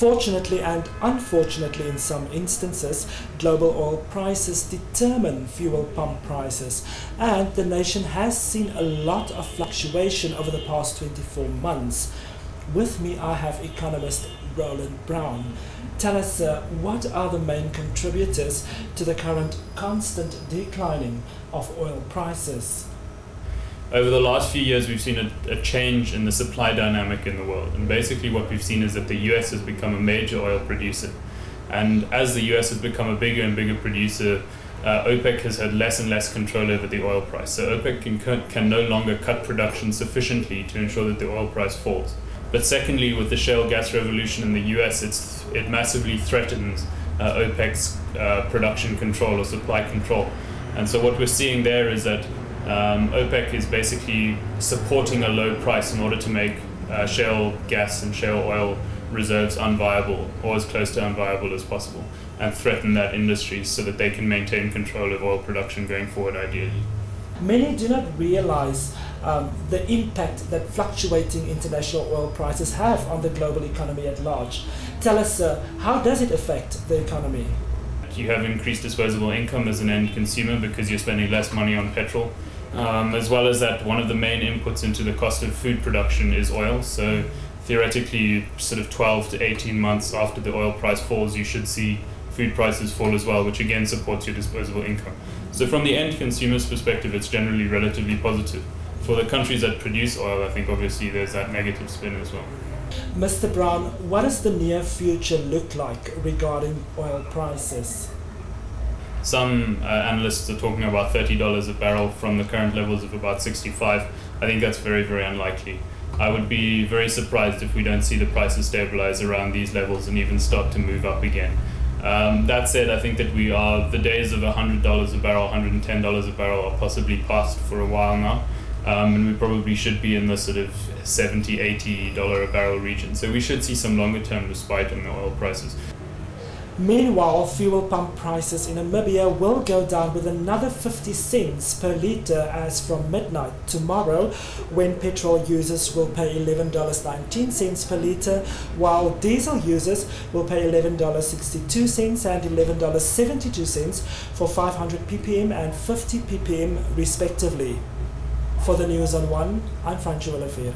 Fortunately and unfortunately, in some instances, global oil prices determine fuel pump prices, and the nation has seen a lot of fluctuation over the past 24 months. With me I have economist Roland Brown. Tell us, what are the main contributors to the current constant declining of oil prices? Over the last few years, we've seen a change in the supply dynamic in the world. And basically what we've seen is that the US has become a major oil producer. And as the US has become a bigger and bigger producer, OPEC has had less and less control over the oil price. So OPEC can no longer cut production sufficiently to ensure that the oil price falls. But secondly, with the shale gas revolution in the US, it massively threatens OPEC's production control or supply control. And so what we're seeing there is that OPEC is basically supporting a low price in order to make shale gas and shale oil reserves unviable, or as close to unviable as possible, and threaten that industry so that they can maintain control of oil production going forward ideally. Many do not realize the impact that fluctuating international oil prices have on the global economy at large. Tell us, how does it affect the economy? You have increased disposable income as an end consumer because you're spending less money on petrol. As well as that, one of the main inputs into the cost of food production is oil. So theoretically, sort of 12 to 18 months after the oil price falls, you should see food prices fall as well, which again supports your disposable income. So from the end consumer's perspective, it's generally relatively positive. For the countries that produce oil, I think obviously there's that negative spin as well. Mr. Brown, what does the near future look like regarding oil prices? Some analysts are talking about $30 a barrel from the current levels of about 65. I think that's very, very unlikely. I would be very surprised if we don't see the prices stabilize around these levels and even start to move up again. That said, I think that the days of $100 a barrel, $110 a barrel are possibly past for a while now. And we probably should be in the sort of $70, $80 a barrel region. So we should see some longer term respite in the oil prices. Meanwhile, fuel pump prices in Namibia will go down with another 50 cents per litre as from midnight tomorrow, when petrol users will pay $11.19 per litre, while diesel users will pay $11.62 and $11.72 for 500 ppm and 50 ppm respectively. For the News on One, I'm Francios Olivier.